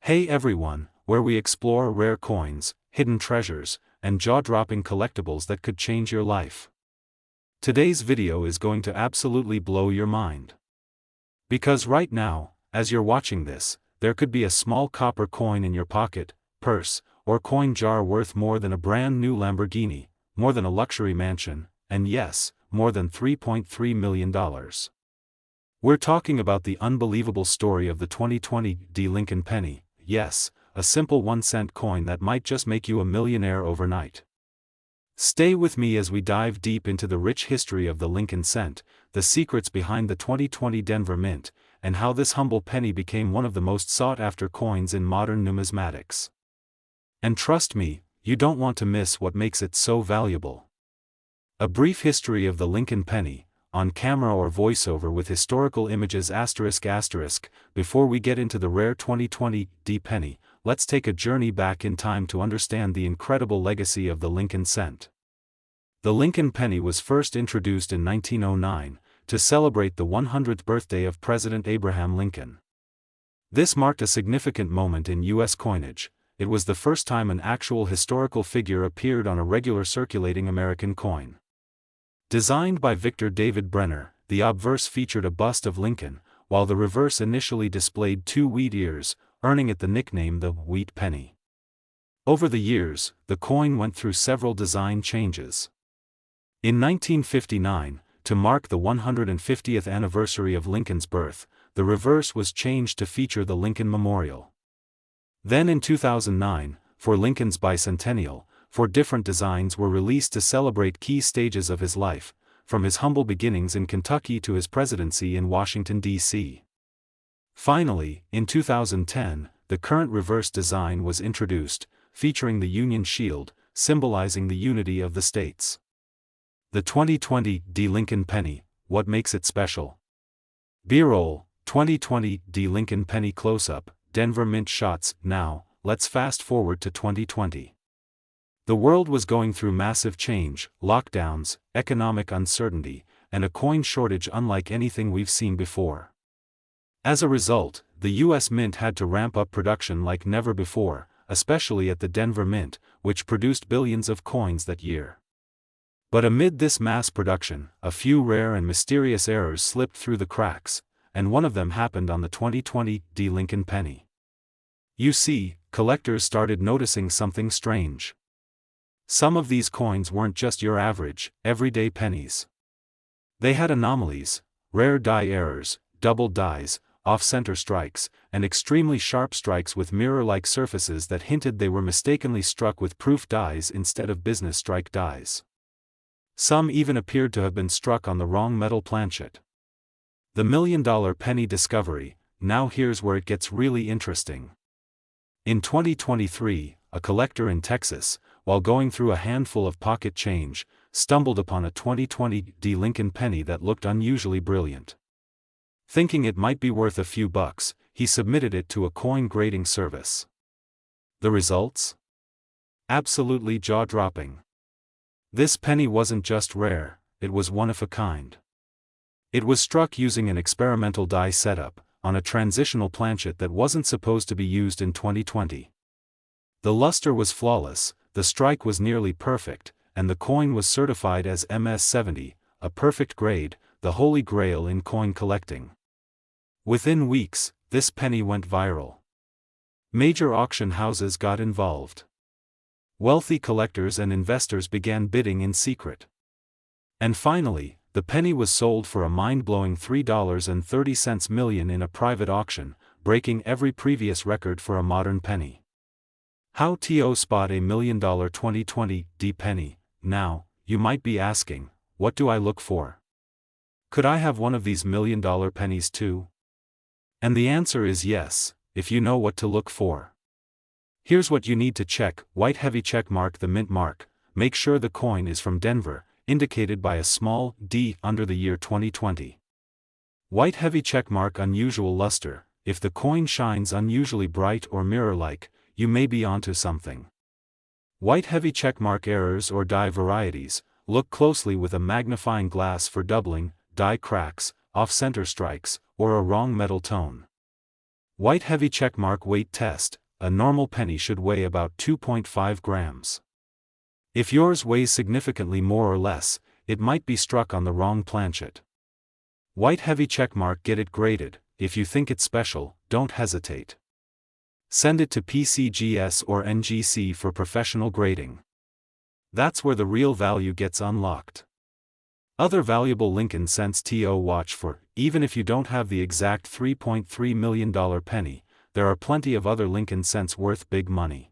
Hey everyone, where we explore rare coins, hidden treasures, and jaw-dropping collectibles that could change your life. Today's video is going to absolutely blow your mind. Because right now, as you're watching this, there could be a small copper coin in your pocket, purse, or coin jar worth more than a brand new Lamborghini, more than a luxury mansion, and yes, more than $3.3 million. We're talking about the unbelievable story of the 2020 Lincoln penny. Yes, a simple 1-cent coin that might just make you a millionaire overnight. Stay with me as we dive deep into the rich history of the Lincoln cent, the secrets behind the 2020 Denver Mint, and how this humble penny became one of the most sought-after coins in modern numismatics. And trust me, you don't want to miss what makes it so valuable. A brief history of the Lincoln penny, on camera or voiceover with historical images ***. Before we get into the rare 2020 penny, let's take a journey back in time to understand the incredible legacy of the Lincoln cent. The Lincoln penny was first introduced in 1909, to celebrate the 100th birthday of President Abraham Lincoln. This marked a significant moment in U.S. coinage. It was the first time an actual historical figure appeared on a regular circulating American coin. Designed by Victor David Brenner, the obverse featured a bust of Lincoln, while the reverse initially displayed 2 wheat ears, earning it the nickname the wheat penny. Over the years, the coin went through several design changes. In 1959, to mark the 150th anniversary of Lincoln's birth, the reverse was changed to feature the Lincoln Memorial. Then in 2009, for Lincoln's bicentennial, 4 different designs were released to celebrate key stages of his life, from his humble beginnings in Kentucky to his presidency in Washington, D.C. Finally, in 2010, the current reverse design was introduced, featuring the Union Shield, symbolizing the unity of the states. The 2020 Lincoln penny, what makes it special? B-roll, 2020 Lincoln penny close-up, Denver Mint shots. Now, let's fast forward to 2020. The world was going through massive change, lockdowns, economic uncertainty, and a coin shortage unlike anything we've seen before. As a result, the U.S. Mint had to ramp up production like never before, especially at the Denver Mint, which produced billions of coins that year. But amid this mass production, a few rare and mysterious errors slipped through the cracks, and one of them happened on the 2020 Lincoln penny. You see, collectors started noticing something strange. Some of these coins weren't just your average, everyday pennies. They had anomalies, rare die errors, double dies, off-center strikes, and extremely sharp strikes with mirror-like surfaces that hinted they were mistakenly struck with proof dies instead of business strike dies. Some even appeared to have been struck on the wrong metal planchet. The $1 million penny discovery. Now here's where it gets really interesting. In 2023, a collector in Texas, while going through a handful of pocket change, stumbled upon a 2020 Lincoln penny that looked unusually brilliant. Thinking it might be worth a few bucks, he submitted it to a coin grading service. The results? Absolutely jaw-dropping. This penny wasn't just rare, it was one of a kind. It was struck using an experimental die setup, on a transitional planchet that wasn't supposed to be used in 2020. The luster was flawless, the strike was nearly perfect, and the coin was certified as MS-70, a perfect grade, the holy grail in coin collecting. Within weeks, this penny went viral. Major auction houses got involved. Wealthy collectors and investors began bidding in secret. And finally, the penny was sold for a mind-blowing $3.30 million in a private auction, breaking every previous record for a modern penny. How to spot a $1 million 2020 penny? Now, you might be asking, what do I look for? Could I have one of these $1 million pennies too? And the answer is yes, if you know what to look for. Here's what you need to check: white heavy check mark the mint mark, make sure the coin is from Denver, indicated by a small D under the year 2020. White heavy check mark unusual luster, if the coin shines unusually bright or mirror-like, you may be onto something. White heavy checkmark errors or die varieties, look closely with a magnifying glass for doubling, die cracks, off-center strikes, or a wrong metal tone. White heavy checkmark weight test. A normal penny should weigh about 2.5 grams. If yours weighs significantly more or less, it might be struck on the wrong planchet. White heavy checkmark. Get it graded. If you think it's special, don't hesitate. Send it to PCGS or NGC for professional grading. That's where the real value gets unlocked. Other valuable Lincoln cents to watch for. Even if you don't have the exact $3.3 million penny, there are plenty of other Lincoln cents worth big money.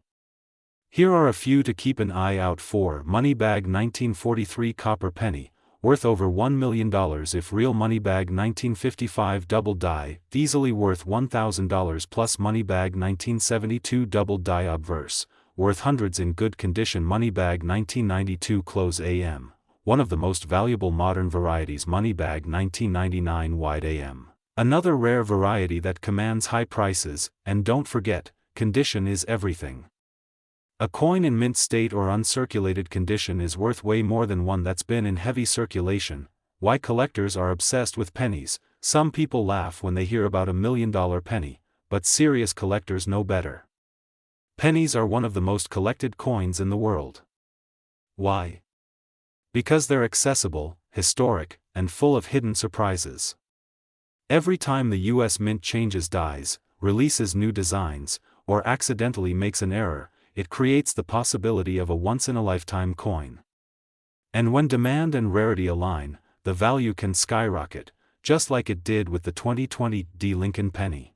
Here are a few to keep an eye out for. Moneybag 1943 copper penny, worth over $1 million. If real. Moneybag 1955 double die, easily worth $1,000 plus. Moneybag 1972 double die obverse, worth hundreds. In good condition. Moneybag 1992 close AM, one of the most valuable modern varieties. Moneybag 1999 wide AM, another rare variety that commands high prices. And don't forget, condition is everything. A coin in mint state or uncirculated condition is worth way more than one that's been in heavy circulation. Why collectors are obsessed with pennies. Some people laugh when they hear about $1 million penny, but serious collectors know better. Pennies are one of the most collected coins in the world. Why? Because they're accessible, historic, and full of hidden surprises. Every time the US Mint changes dies, releases new designs, or accidentally makes an error, it creates the possibility of a once-in-a-lifetime coin. And when demand and rarity align, the value can skyrocket, just like it did with the 2020 Lincoln penny.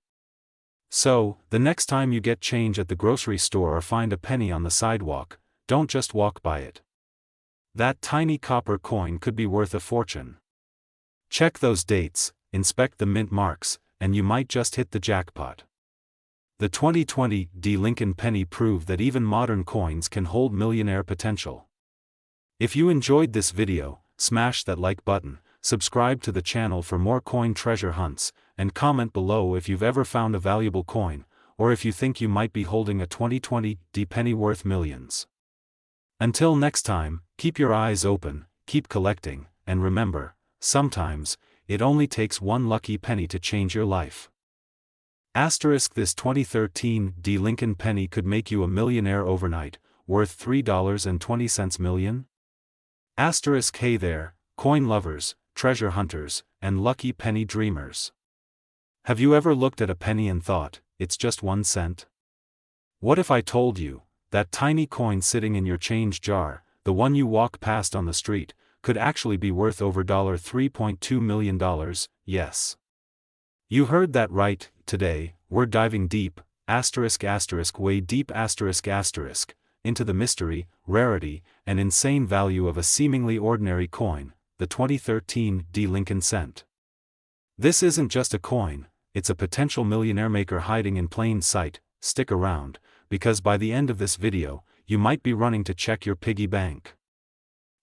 So, the next time you get change at the grocery store or find a penny on the sidewalk, don't just walk by it. That tiny copper coin could be worth a fortune. Check those dates, inspect the mint marks, and you might just hit the jackpot. The 2020 Lincoln penny proved that even modern coins can hold millionaire potential. If you enjoyed this video, smash that like button, subscribe to the channel for more coin treasure hunts, and comment below if you've ever found a valuable coin, or if you think you might be holding a 2020 penny worth millions. Until next time, keep your eyes open, keep collecting, and remember, sometimes, it only takes one lucky penny to change your life. This 2013 Lincoln penny could make you a millionaire overnight, worth $3.20 million? Hey there, coin lovers, treasure hunters, and lucky penny dreamers. Have you ever looked at a penny and thought, it's just 1 cent? What if I told you, that tiny coin sitting in your change jar, the one you walk past on the street, could actually be worth over $3.2 million? Yes. You heard that right. Today, we're diving deep, way deep into the mystery, rarity, and insane value of a seemingly ordinary coin, the 2013 Lincoln cent. This isn't just a coin, it's a potential millionaire maker hiding in plain sight. Stick around, because by the end of this video, you might be running to check your piggy bank.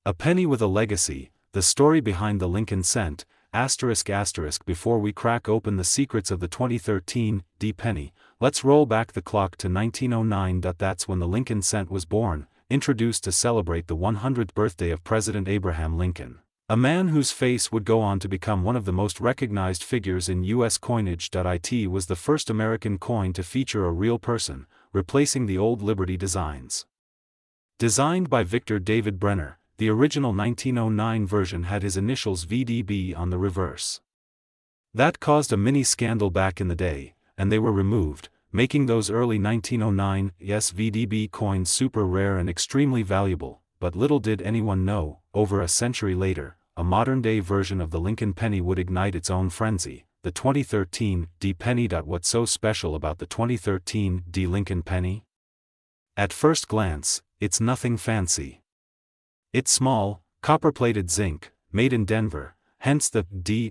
A penny with a legacy, the story behind the Lincoln cent. Before we crack open the secrets of the 2013 penny, let's roll back the clock to 1909. That's when the Lincoln cent was born, introduced to celebrate the 100th birthday of President Abraham Lincoln, a man whose face would go on to become one of the most recognized figures in U.S. coinage. It was the first American coin to feature a real person, replacing the old Liberty designs. Designed by Victor David Brenner, the original 1909 version had his initials VDB on the reverse. That caused a mini scandal back in the day, and they were removed, making those early 1909 VDB coins super rare and extremely valuable. But little did anyone know, over a century later, a modern-day version of the Lincoln penny would ignite its own frenzy, the 2013 penny. What's so special about the 2013 Lincoln penny? At first glance, it's nothing fancy. It's small, copper-plated zinc, made in Denver, hence the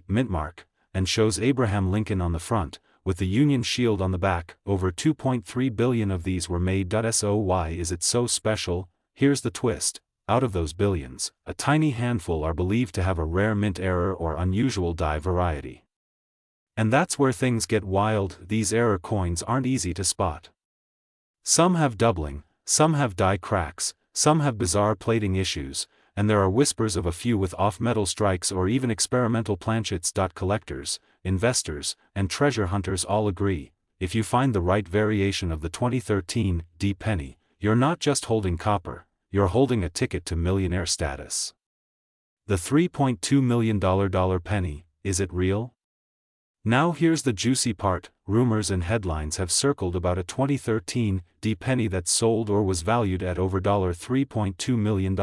mint mark, and shows Abraham Lincoln on the front, with the Union shield on the back. Over 2.3 billion of these were made. So why is it so special? Here's the twist. Out of those billions, a tiny handful are believed to have a rare mint error or unusual die variety. And that's where things get wild. These error coins aren't easy to spot. Some have doubling, some have die cracks, some have bizarre plating issues, and there are whispers of a few with off-metal strikes or even experimental planchets. Collectors, investors, and treasure hunters all agree, if you find the right variation of the 2013 D penny, you're not just holding copper, you're holding a ticket to millionaire status. The $3.2 million dollar penny, is it real? Now here's the juicy part. Rumors and headlines have circled about a 2013 D penny that sold or was valued at over $3.2 million.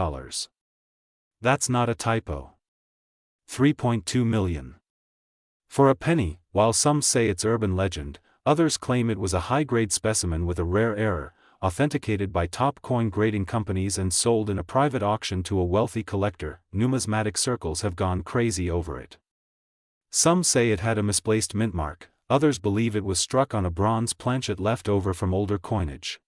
That's not a typo. 3.2 million. For a penny, while some say it's urban legend, others claim it was a high-grade specimen with a rare error, authenticated by top coin grading companies and sold in a private auction to a wealthy collector. Numismatic circles have gone crazy over it. Some say it had a misplaced mint mark, others believe it was struck on a bronze planchet left over from older coinage.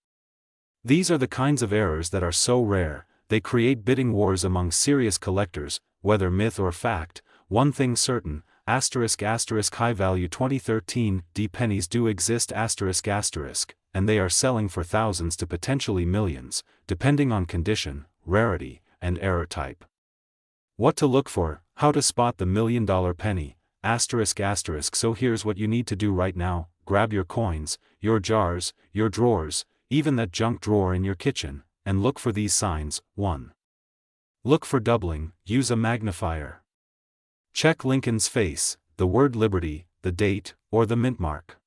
These are the kinds of errors that are so rare, they create bidding wars among serious collectors, whether myth or fact. One thing certain, high-value 2013 D pennies do exist and they are selling for thousands to potentially millions, depending on condition, rarity, and error type. What to look for, how to spot the $1 million penny, so here's what you need to do right now: grab your coins, your jars, your drawers, even that junk drawer in your kitchen, and look for these signs. 1. Look for doubling, use a magnifier. Check Lincoln's face, the word Liberty, the date, or the mint mark.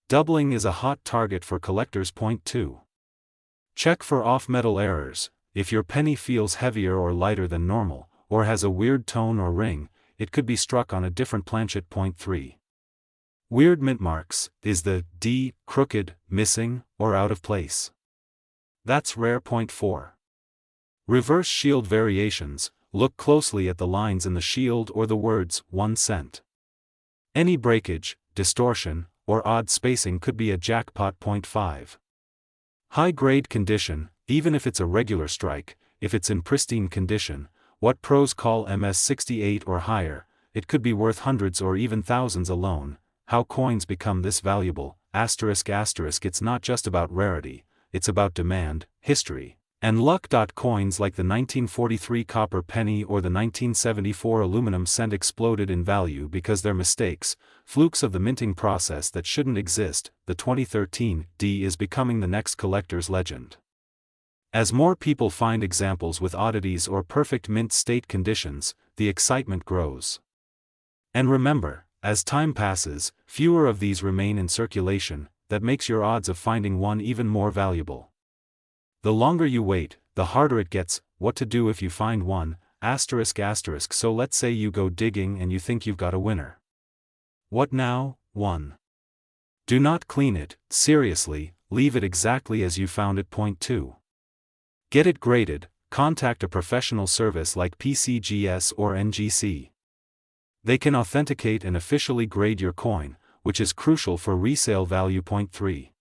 Doubling is a hot target for collectors. 2. Check for off-metal errors. If your penny feels heavier or lighter than normal, or has a weird tone or ring, it could be struck on a different planchet. 3. Weird mint marks. Is the D crooked, missing, or out of place? That's rare. 4. Reverse shield variations. Look closely at the lines in the shield or the words 1 cent. Any breakage, distortion, or odd spacing could be a jackpot. 5. High-grade condition. Even if it's a regular strike, if it's in pristine condition, what pros call MS68 or higher, it could be worth hundreds or even thousands alone. How coins become this valuable? It's not just about rarity, it's about demand, history, and luck. Coins like the 1943 copper penny or the 1974 aluminum cent exploded in value because they're mistakes, flukes of the minting process that shouldn't exist. The 2013 D is becoming the next collector's legend. As more people find examples with oddities or perfect mint state conditions, the excitement grows. And remember, as time passes, fewer of these remain in circulation. That makes your odds of finding one even more valuable. The longer you wait, the harder it gets. What to do if you find one? So let's say you go digging and you think you've got a winner. What now? 1. Do not clean it. Seriously, leave it exactly as you found it. 2. Get it graded. Contact a professional service like PCGS or NGC. They can authenticate and officially grade your coin, which is crucial for resale value. 3.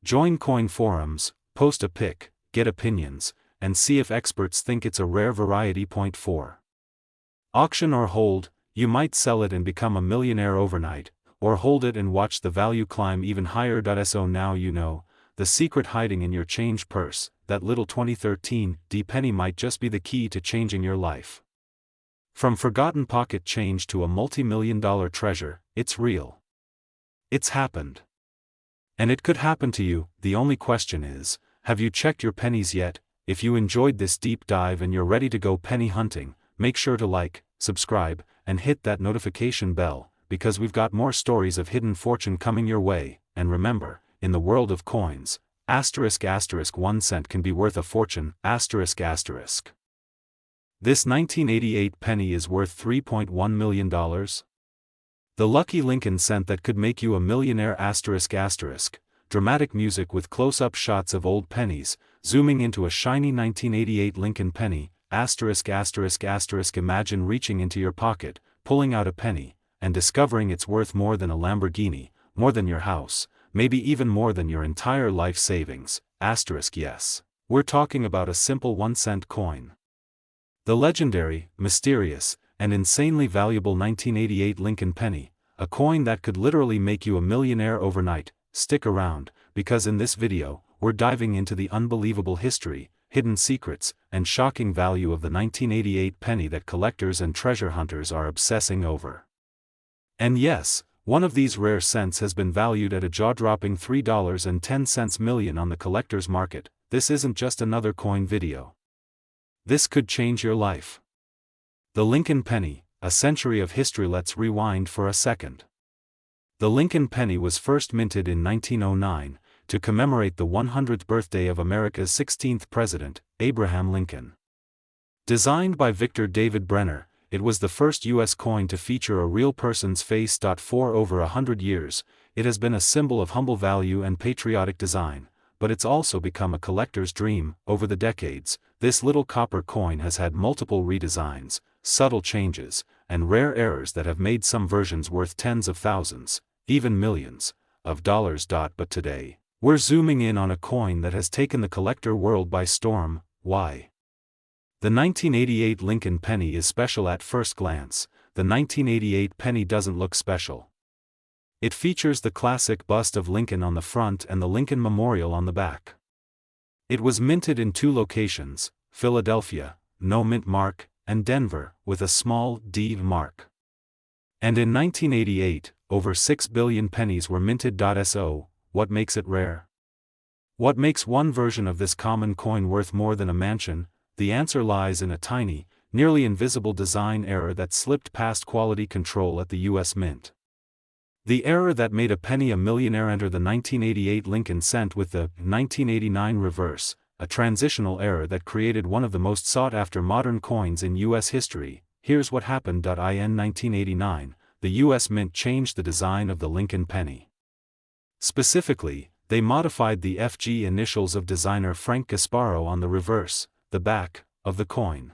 Join coin forums, post a pic, get opinions, and see if experts think it's a rare variety. 4. Auction or hold. You might sell it and become a millionaire overnight, or hold it and watch the value climb even higher. So now you know, the secret hiding in your change purse, that little 2013 D penny might just be the key to changing your life. From forgotten pocket change to a multi-million-dollar treasure, it's real. It's happened. And it could happen to you. The only question is, have you checked your pennies yet? If you enjoyed this deep dive and you're ready to go penny hunting, make sure to like, subscribe, and hit that notification bell, because we've got more stories of hidden fortune coming your way. And remember, in the world of coins, ** 1 cent can be worth a fortune. **. This 1988 penny is worth $3.1 million. The lucky Lincoln cent that could make you a millionaire. **. Dramatic music with close-up shots of old pennies, zooming into a shiny 1988 Lincoln penny. **. Imagine reaching into your pocket, pulling out a penny, and discovering it's worth more than a Lamborghini, more than your house, maybe even more than your entire life savings. Yes. We're talking about a simple 1 cent coin. The legendary, mysterious, and insanely valuable 1988 Lincoln penny, a coin that could literally make you a millionaire overnight. Stick around, because in this video, we're diving into the unbelievable history, hidden secrets, and shocking value of the 1988 penny that collectors and treasure hunters are obsessing over. And yes, One of these rare cents has been valued at a jaw-dropping $3.10 million on the collector's market. This isn't just another coin video. This could change your life. The Lincoln penny, a century of history. Let's rewind for a second. The Lincoln penny was first minted in 1909, to commemorate the 100th birthday of America's 16th president, Abraham Lincoln. Designed by Victor David Brenner, it was the first U.S. coin to feature a real person's face. For over 100 years, it has been a symbol of humble value and patriotic design, but it's also become a collector's dream. Over the decades, this little copper coin has had multiple redesigns, subtle changes, and rare errors that have made some versions worth tens of thousands, even millions, of dollars. But today, we're zooming in on a coin that has taken the collector world by storm. Why? The 1988 Lincoln penny is special at first glance. The 1988 penny doesn't look special. It features the classic bust of Lincoln on the front and the Lincoln Memorial on the back. It was minted in two locations, Philadelphia, no mint mark, and Denver, with a small D mark. And in 1988, over 6 billion pennies were minted. So, what makes it rare? What makes one version of this common coin worth more than a mansion? The answer lies in a tiny, nearly invisible design error that slipped past quality control at the U.S. Mint. The error that made a penny a millionaire. Enter the 1988 Lincoln cent with the 1989 reverse, a transitional error that created one of the most sought-after modern coins in U.S. history. Here's what happened. In 1989, the U.S. Mint changed the design of the Lincoln penny. Specifically, they modified the FG initials of designer Frank Gasparo on the reverse, the back, of the coin.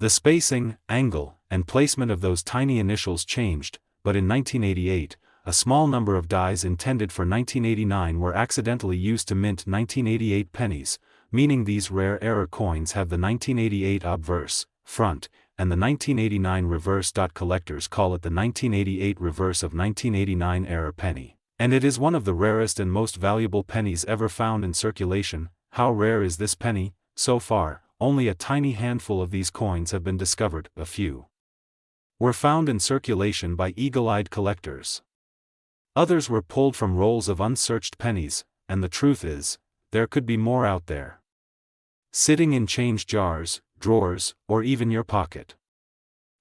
The spacing, angle, and placement of those tiny initials changed, but in 1988, a small number of dies intended for 1989 were accidentally used to mint 1988 pennies, meaning these rare error coins have the 1988 obverse, front, and the 1989 reverse. Collectors call it the 1988 reverse of 1989 error penny, and it is one of the rarest and most valuable pennies ever found in circulation. How rare is this penny? So far, only a tiny handful of these coins have been discovered. A few were found in circulation by eagle-eyed collectors. Others were pulled from rolls of unsearched pennies, and the truth is, there could be more out there, sitting in change jars, drawers, or even your pocket.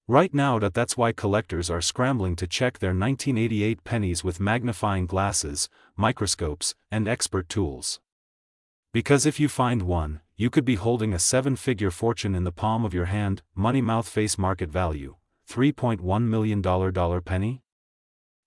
Right now. That's why collectors are scrambling to check their 1988 pennies with magnifying glasses, microscopes, and expert tools. Because if you find one, you could be holding a seven-figure fortune in the palm of your hand. Money mouth face market value, $3.1 million penny?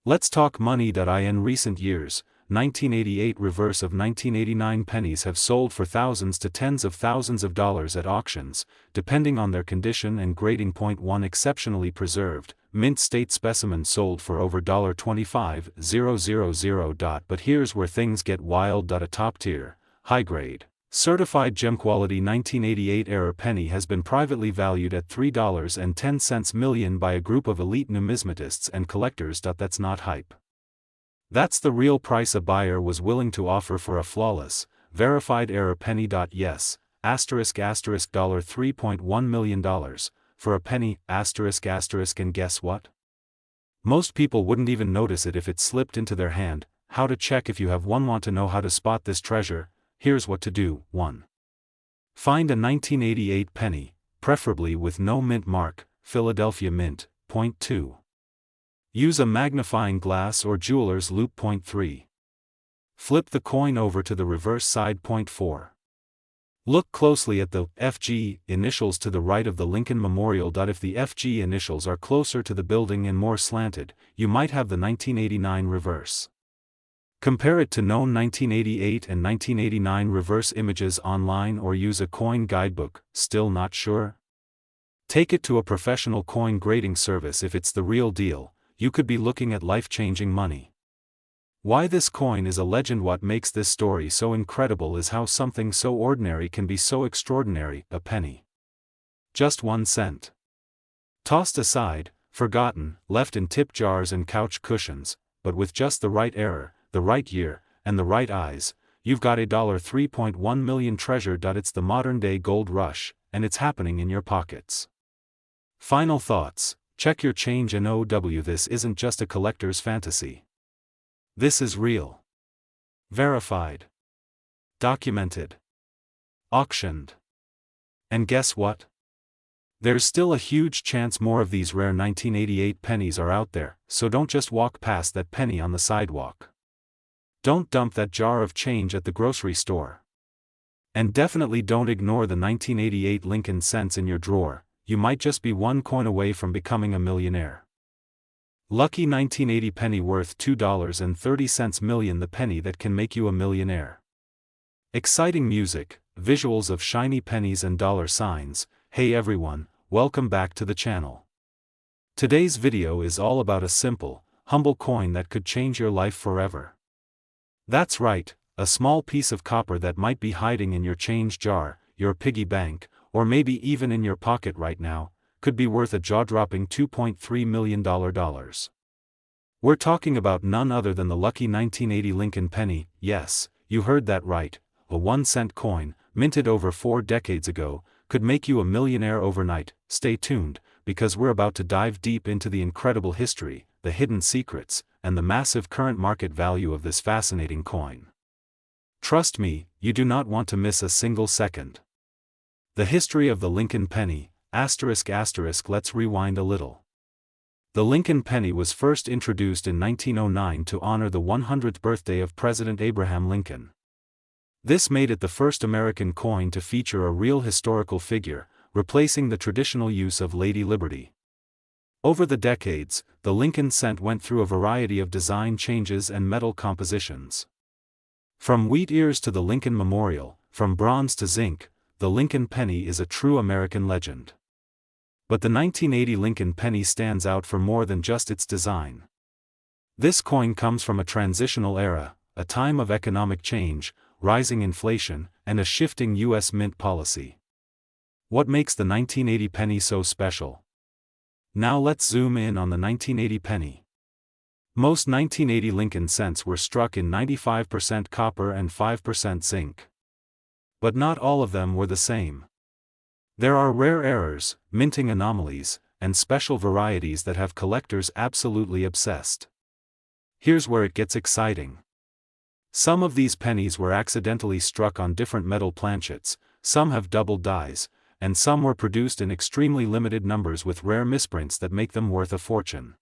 Let's talk money. In recent years, 1988 reverse of 1989 pennies have sold for thousands to tens of thousands of dollars at auctions, depending on their condition and grading. Point 1 exceptionally preserved, mint state specimen sold for over $25,000. But here's where things get wild. A top-tier, high-grade, certified gem quality 1988 error penny has been privately valued at $3.10 million by a group of elite numismatists and collectors. That's not hype. That's the real price a buyer was willing to offer for a flawless, verified error penny. Yes, $3.1 million, for a penny, and guess what? Most people wouldn't even notice it if it slipped into their hand. How to check if you have one? Want to know how to spot this treasure? Here's what to do. 1. Find a 1988 penny, preferably with no mint mark, Philadelphia Mint. Point 2. Use a magnifying glass or jeweler's loupe. Point 3. Flip the coin over to the reverse side. Point 4. Look closely at the FG initials to the right of the Lincoln Memorial. If the FG initials are closer to the building and more slanted, you might have the 1989 reverse. Compare it to known 1988 and 1989 reverse images online or use a coin guidebook. Still not sure? Take it to a professional coin grading service. If it's the real deal, you could be looking at life-changing money. Why this coin is a legend? What makes this story so incredible is how something so ordinary can be so extraordinary. A penny. Just 1 cent. Tossed aside, forgotten, left in tip jars and couch cushions, but with just the right error, the right year, and the right eyes, you've got a $3.1 million treasure. It's the modern-day gold rush, and it's happening in your pockets. Final thoughts. check your change and this isn't just a collector's fantasy. This is real. Verified. Documented. Auctioned. And guess what? There's still a huge chance more of these rare 1988 pennies are out there, so don't just walk past that penny on the sidewalk. Don't dump that jar of change at the grocery store. And definitely don't ignore the 1988 Lincoln cents in your drawer. You might just be one coin away from becoming a millionaire. Lucky 1980 penny worth $2.30 million, the penny that can make you a millionaire. Exciting music, visuals of shiny pennies and dollar signs. Hey everyone, welcome back to the channel. Today's video is all about a simple, humble coin that could change your life forever. That's right, a small piece of copper that might be hiding in your change jar, your piggy bank, or maybe even in your pocket right now, could be worth a jaw-dropping $2.3 million. We're talking about none other than the lucky 1980 Lincoln penny. Yes, you heard that right, a 1-cent coin, minted over 4 decades ago, could make you a millionaire overnight. Stay tuned, because we're about to dive deep into the incredible history, the hidden secrets, and the massive current market value of this fascinating coin. Trust me, you do not want to miss a single second. The history of the Lincoln penny, ***, let's rewind a little. The Lincoln penny was first introduced in 1909 to honor the 100th birthday of President Abraham Lincoln. This made it the first American coin to feature a real historical figure, replacing the traditional use of Lady Liberty. Over the decades, the Lincoln cent went through a variety of design changes and metal compositions. From wheat ears to the Lincoln Memorial, from bronze to zinc, the Lincoln penny is a true American legend. But the 1980 Lincoln penny stands out for more than just its design. This coin comes from a transitional era, a time of economic change, rising inflation, and a shifting U.S. mint policy. What makes the 1980 penny so special? Now let's zoom in on the 1980 penny. Most 1980 Lincoln cents were struck in 95% copper and 5% zinc. But not all of them were the same. There are rare errors, minting anomalies, and special varieties that have collectors absolutely obsessed. Here's where it gets exciting. Some of these pennies were accidentally struck on different metal planchets, some have double dies, and some were produced in extremely limited numbers with rare misprints that make them worth a fortune.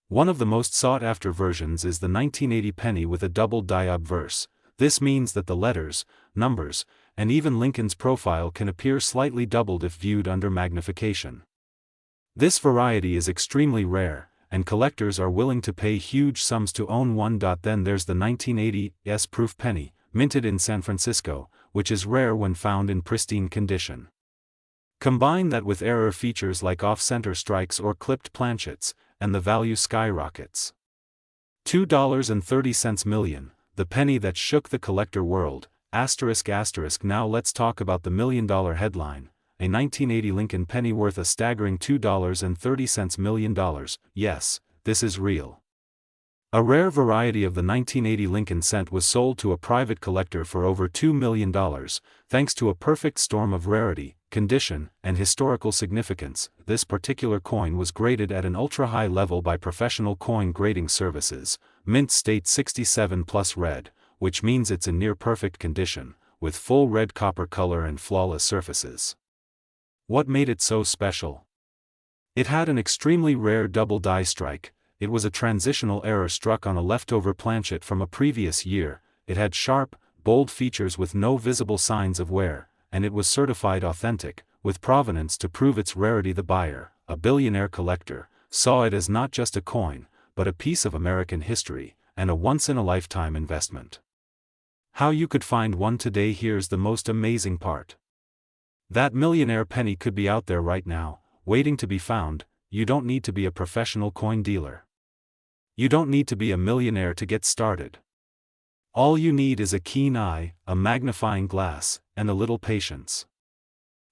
One of the most sought-after versions is the 1980 penny with a double die obverse. This means that the letters, numbers, and even Lincoln's profile can appear slightly doubled if viewed under magnification. This variety is extremely rare, and collectors are willing to pay huge sums to own one. Then there's the 1980 S-proof penny, minted in San Francisco, which is rare when found in pristine condition. Combine that with error features like off-center strikes or clipped planchets, and the value skyrockets. $2.30 million, the penny that shook the collector world, ***. Now let's talk about the million-dollar headline. A 1980 Lincoln penny worth a staggering $2.30 million. Yes, this is real. A rare variety of the 1980 Lincoln cent was sold to a private collector for over $2 million, thanks to a perfect storm of rarity, condition, and historical significance. This particular coin was graded at an ultra-high level by professional coin grading services, mint state 67 plus red, which means it's in near-perfect condition, with full red copper color and flawless surfaces. What made it so special? It had an extremely rare double die strike. It was a transitional error struck on a leftover planchet from a previous year. It had sharp, bold features with no visible signs of wear, and it was certified authentic, with provenance to prove its rarity. The buyer, a billionaire collector, saw it as not just a coin, but a piece of American history, and a once-in-a-lifetime investment. How you could find one today? Here's the most amazing part. That millionaire penny could be out there right now, waiting to be found. You don't need to be a professional coin dealer. You don't need to be a millionaire to get started. All you need is a keen eye, a magnifying glass, and a little patience.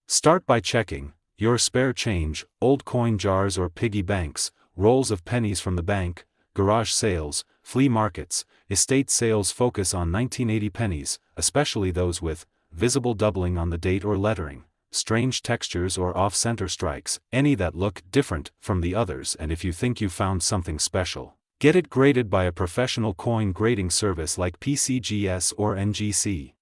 Start by checking your spare change, old coin jars or piggy banks, rolls of pennies from the bank, garage sales, flea markets, estate sales. Focus on 1980 pennies, especially those with visible doubling on the date or lettering. strange textures or off-center strikes, any that look different from the others, and if you think you found something special, get it graded by a professional coin grading service like PCGS or NGC.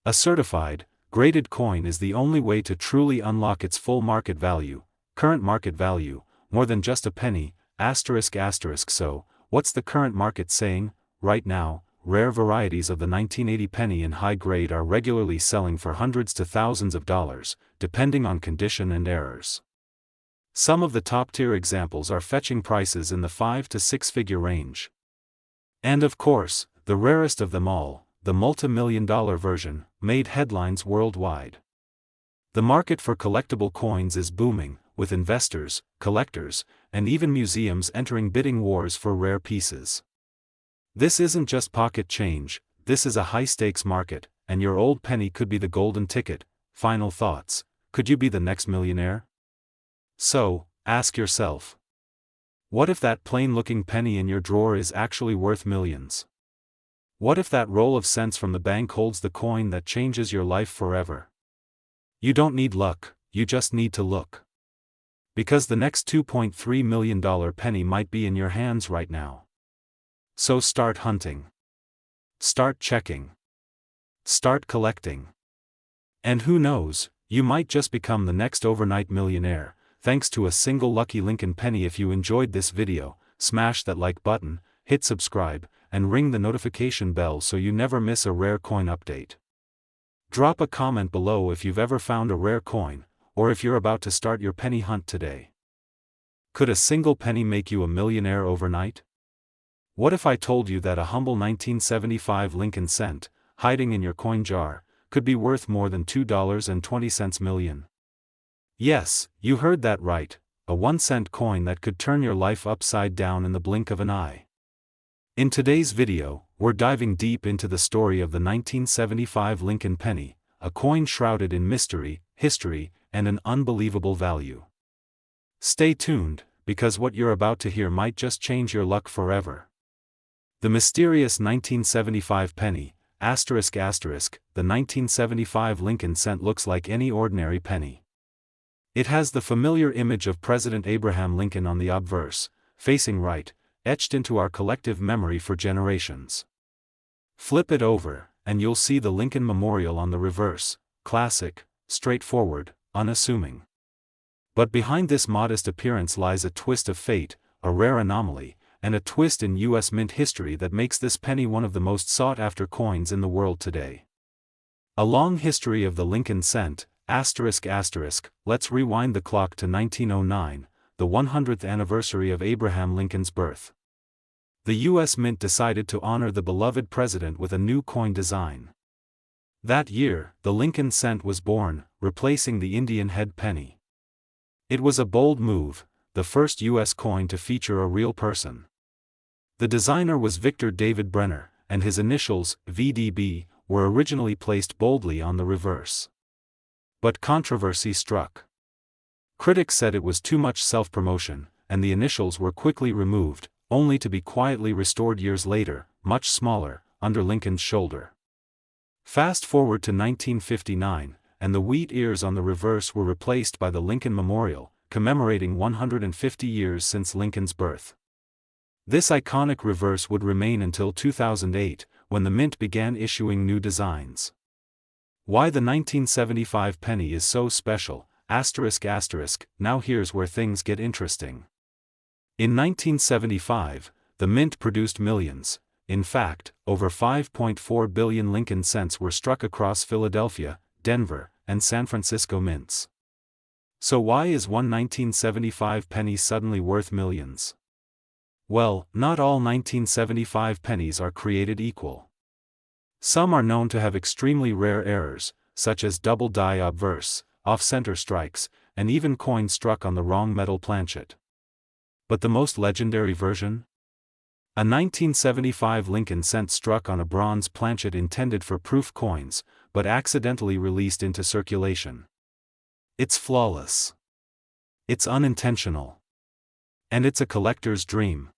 A certified, graded coin is the only way to truly unlock its full market value, current market value, more than just a penny, asterisk asterisk. So, what's the current market saying? Right now, rare varieties of the 1980 penny in high grade are regularly selling for hundreds to thousands of dollars, depending on condition and errors. Some of the top-tier examples are fetching prices in the 5 to 6-figure range. And of course, the rarest of them all, the multi-million-dollar version, made headlines worldwide. The market for collectible coins is booming, with investors, collectors, and even museums entering bidding wars for rare pieces. This isn't just pocket change, this is a high-stakes market, and your old penny could be the golden ticket. Final thoughts: could you be the next millionaire? So, ask yourself. What if that plain-looking penny in your drawer is actually worth millions? What if that roll of cents from the bank holds the coin that changes your life forever? You don't need luck, you just need to look. Because the next $2.3 million penny might be in your hands right now. So start hunting. Start checking. Start collecting. And who knows, you might just become the next overnight millionaire, thanks to a single lucky Lincoln penny. If you enjoyed this video, smash that like button, hit subscribe, and ring the notification bell so you never miss a rare coin update. Drop a comment below if you've ever found a rare coin, or if you're about to start your penny hunt today. Could a single penny make you a millionaire overnight? What if I told you that a humble 1975 Lincoln cent, hiding in your coin jar, could be worth more than $2.20 million? Yes, you heard that right, a 1-cent coin that could turn your life upside down in the blink of an eye. In today's video, we're diving deep into the story of the 1975 Lincoln penny, a coin shrouded in mystery, history, and an unbelievable value. Stay tuned, because what you're about to hear might just change your luck forever. The mysterious 1975 penny, asterisk asterisk, the 1975 Lincoln cent looks like any ordinary penny. It has the familiar image of President Abraham Lincoln on the obverse, facing right, etched into our collective memory for generations. Flip it over, and you'll see the Lincoln Memorial on the reverse, classic, straightforward, unassuming. But behind this modest appearance lies a twist of fate, a rare anomaly, and a twist in U.S. mint history that makes this penny one of the most sought-after coins in the world today. A long history of the Lincoln cent, asterisk asterisk. Let's rewind the clock to 1909, the 100th anniversary of Abraham Lincoln's birth. The U.S. Mint decided to honor the beloved president with a new coin design. That year, the Lincoln cent was born, replacing the Indian head penny. It was a bold move, the first U.S. coin to feature a real person. The designer was Victor David Brenner, and his initials, VDB, were originally placed boldly on the reverse. But controversy struck. Critics said it was too much self-promotion, and the initials were quickly removed, only to be quietly restored years later, much smaller, under Lincoln's shoulder. Fast forward to 1959, and the wheat ears on the reverse were replaced by the Lincoln Memorial, commemorating 150 years since Lincoln's birth. This iconic reverse would remain until 2008, when the mint began issuing new designs. Why the 1975 penny is so special, asterisk asterisk. Now here's where things get interesting. In 1975, the mint produced millions. In fact, over 5.4 billion Lincoln cents were struck across Philadelphia, Denver, and San Francisco mints. So why is one 1975 penny suddenly worth millions? Well, not all 1975 pennies are created equal. Some are known to have extremely rare errors, such as double die obverse, off-center strikes, and even coins struck on the wrong metal planchet. But the most legendary version? A 1975 Lincoln cent struck on a bronze planchet intended for proof coins, but accidentally released into circulation. It's flawless. It's unintentional. And it's a collector's dream.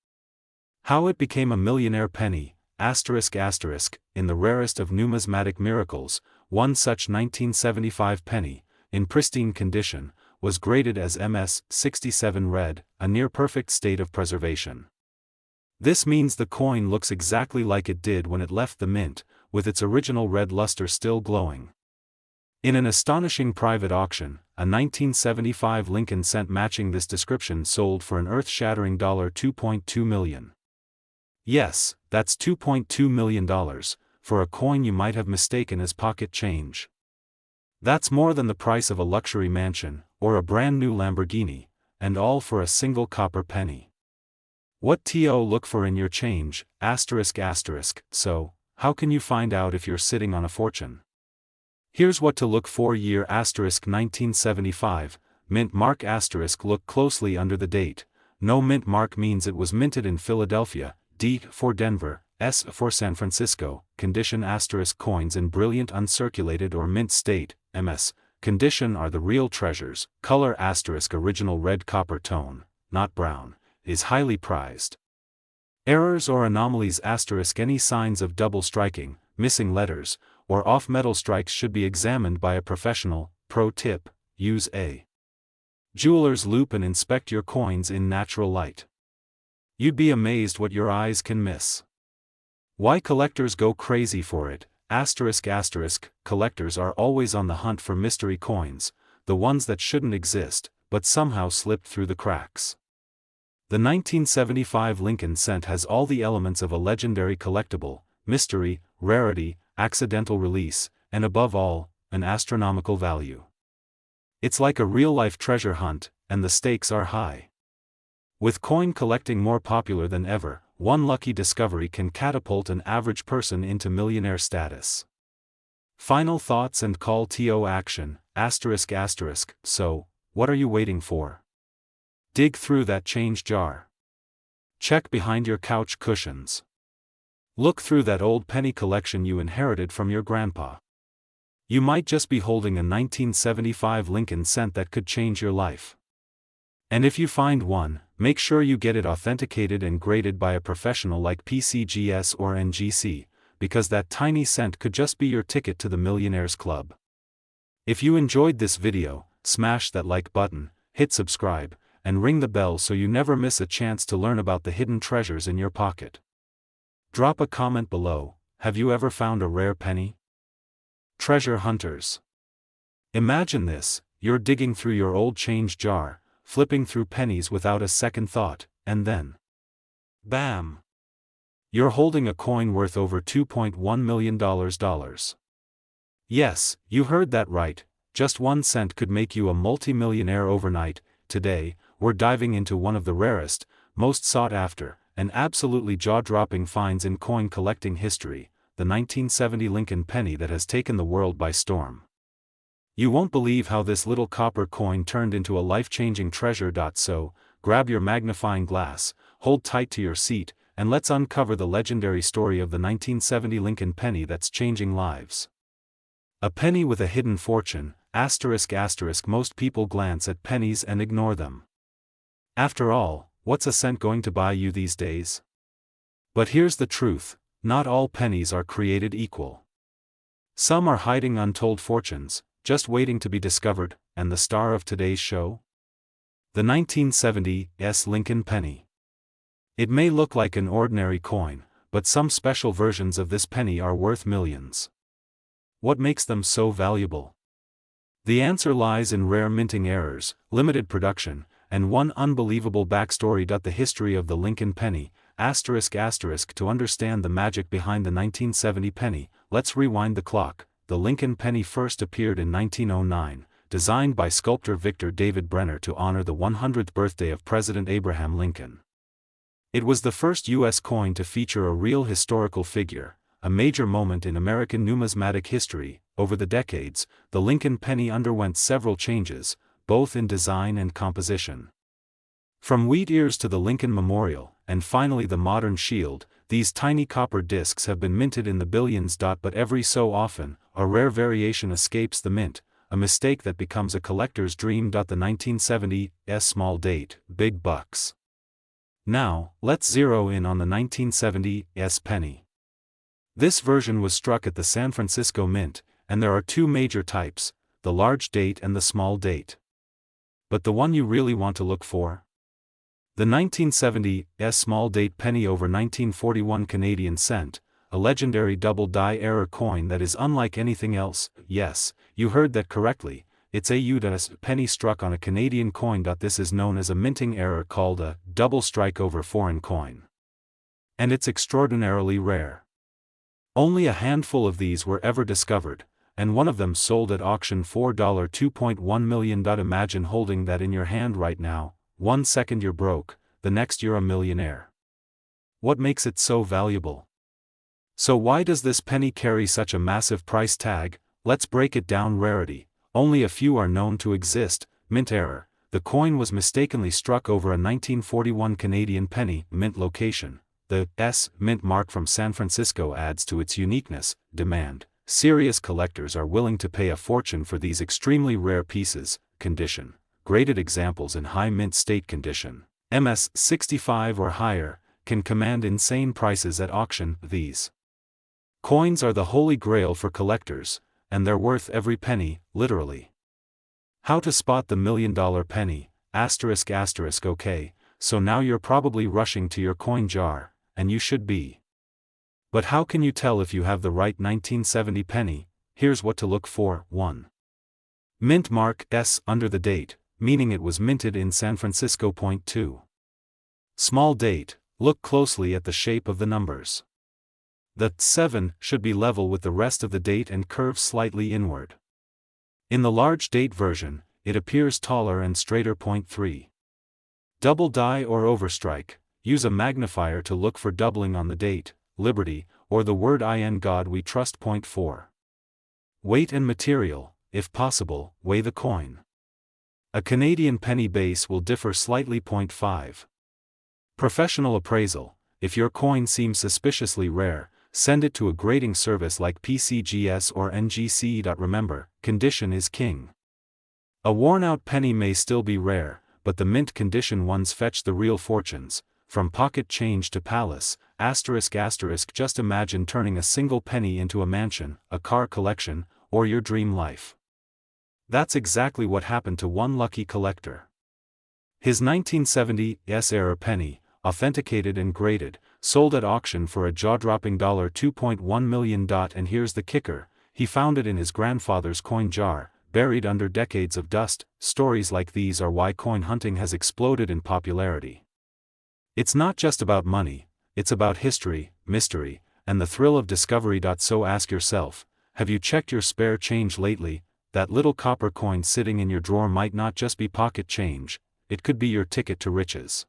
How it became a millionaire penny, asterisk asterisk, in the rarest of numismatic miracles, one such 1975 penny, in pristine condition, was graded as MS 67 red, a near-perfect state of preservation. This means the coin looks exactly like it did when it left the mint, with its original red luster still glowing. In an astonishing private auction, a 1975 Lincoln cent matching this description sold for an earth-shattering $2.2 million. Yes, that's $2.2 million, for a coin you might have mistaken as pocket change. That's more than the price of a luxury mansion, or a brand new Lamborghini, and all for a single copper penny. What to look for in your change, ***, so, how can you find out if you're sitting on a fortune? Here's what to look for: year *1975, mint mark *, look closely under the date. No mint mark means it was minted in Philadelphia, D for Denver, S for San Francisco. Condition * coins in brilliant uncirculated or mint state, MS, condition are the real treasures. Color * original red copper tone, not brown, is highly prized. Errors or anomalies * any signs of double striking, missing letters, or off-metal strikes should be examined by a professional. Pro tip: use a jeweler's loupe and inspect your coins in natural light. You'd be amazed what your eyes can miss. Why collectors go crazy for it, ***, collectors are always on the hunt for mystery coins, the ones that shouldn't exist, but somehow slipped through the cracks. The 1975 Lincoln cent has all the elements of a legendary collectible: mystery, rarity, accidental release, and above all, an astronomical value. It's like a real-life treasure hunt, and the stakes are high. With coin collecting more popular than ever, one lucky discovery can catapult an average person into millionaire status. Final thoughts and call to action, ***, so, what are you waiting for? Dig through that change jar. Check behind your couch cushions. Look through that old penny collection you inherited from your grandpa. You might just be holding a 1975 Lincoln cent that could change your life. And if you find one, make sure you get it authenticated and graded by a professional like PCGS or NGC, because that tiny cent could just be your ticket to the Millionaires Club. If you enjoyed this video, smash that like button, hit subscribe, and ring the bell so you never miss a chance to learn about the hidden treasures in your pocket. Drop a comment below: have you ever found a rare penny? Treasure hunters. Imagine this: you're digging through your old change jar, flipping through pennies without a second thought, and then, bam! You're holding a coin worth over $2.1 million. Yes, you heard that right, just 1 cent could make you a multi-millionaire overnight. Today, we're diving into one of the rarest, most sought after, and absolutely jaw-dropping finds in coin collecting history, the 1970 Lincoln penny that has taken the world by storm. You won't believe how this little copper coin turned into a life-changing treasure. So, grab your magnifying glass, hold tight to your seat, and let's uncover the legendary story of the 1970 Lincoln penny that's changing lives. A penny with a hidden fortune, ***. Most people glance at pennies and ignore them. After all, what's a cent going to buy you these days? But here's the truth: not all pennies are created equal. Some are hiding untold fortunes, just waiting to be discovered. And the star of today's show? The 1970 Lincoln penny. It may look like an ordinary coin, but some special versions of this penny are worth millions. What makes them so valuable? The answer lies in rare minting errors, limited production, and one unbelievable backstory. The history of the Lincoln penny, ***. To understand the magic behind the 1970 penny, let's rewind the clock. The Lincoln penny first appeared in 1909, designed by sculptor Victor David Brenner to honor the 100th birthday of President Abraham Lincoln. It was the first U.S. coin to feature a real historical figure, a major moment in American numismatic history. Over the decades, the Lincoln penny underwent several changes, both in design and composition. From wheat ears to the Lincoln Memorial, and finally the modern shield, these tiny copper discs have been minted in the billions. But every so often, a rare variation escapes the mint, a mistake that becomes a collector's dream. The 1970 small date, big bucks. Now, let's zero in on the 1970 penny. This version was struck at the San Francisco Mint, and there are two major types: the large date and the small date. But the one you really want to look for? The 1970 small date penny over 1941 Canadian cent, a legendary double die error coin that is unlike anything else. Yes, you heard that correctly, it's a U.S. penny struck on a Canadian coin. This is known as a minting error, called a double strike over foreign coin. And it's extraordinarily rare. Only a handful of these were ever discovered, and one of them sold at auction for $2.1 million. Imagine holding that in your hand right now. 1 second you're broke, the next you're a millionaire. What makes it so valuable? So why does this penny carry such a massive price tag? Let's break it down. Rarity. Only a few are known to exist. Mint error. The coin was mistakenly struck over a 1941 Canadian penny. Mint location. The S mint mark from San Francisco adds to its uniqueness. Demand. Serious collectors are willing to pay a fortune for these extremely rare pieces. Condition. Graded examples in high mint state condition, MS 65 or higher, can command insane prices at auction. These coins are the holy grail for collectors, and they're worth every penny, literally. How to spot the $1 million penny? Okay, so now you're probably rushing to your coin jar, and you should be. But how can you tell if you have the right 1970 penny? Here's what to look for. 1. Mint mark S under the date, meaning it was minted in San Francisco. 2. Small date. Look closely at the shape of the numbers. The 7 should be level with the rest of the date and curve slightly inward. In the large date version, it appears taller and straighter. 3. Double die or overstrike. Use a magnifier to look for doubling on the date, liberty, or the word in God we trust. 4. Weight and material. If possible, weigh the coin. A Canadian penny base will differ slightly. 5. Professional appraisal. If your coin seems suspiciously rare, send it to a grading service like PCGS or NGC. Remember, condition is king. A worn-out penny may still be rare, but the mint condition ones fetch the real fortunes, from pocket change to palace. ***. Just imagine turning a single penny into a mansion, a car collection, or your dream life. That's exactly what happened to one lucky collector. His 1970 error penny, authenticated and graded, sold at auction for a jaw-dropping $2.1 million. And here's the kicker, he found it in his grandfather's coin jar, buried under decades of dust. Stories like these are why coin hunting has exploded in popularity. It's not just about money, it's about history, mystery, and the thrill of discovery. So ask yourself, have you checked your spare change lately? That little copper coin sitting in your drawer might not just be pocket change, it could be your ticket to riches.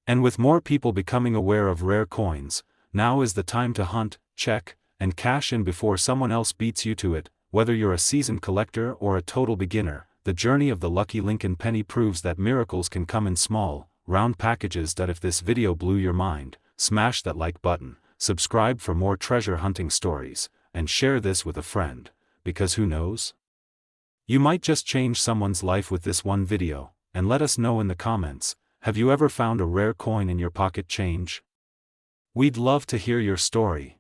And with more people becoming aware of rare coins, now is the time to hunt, check, and cash in before someone else beats you to it. Whether you're a seasoned collector or a total beginner, the journey of the lucky Lincoln penny proves that miracles can come in small, round packages. If this video blew your mind, smash that like button, subscribe for more treasure hunting stories, and share this with a friend, because who knows? You might just change someone's life with this one video. And let us know in the comments, have you ever found a rare coin in your pocket change? We'd love to hear your story.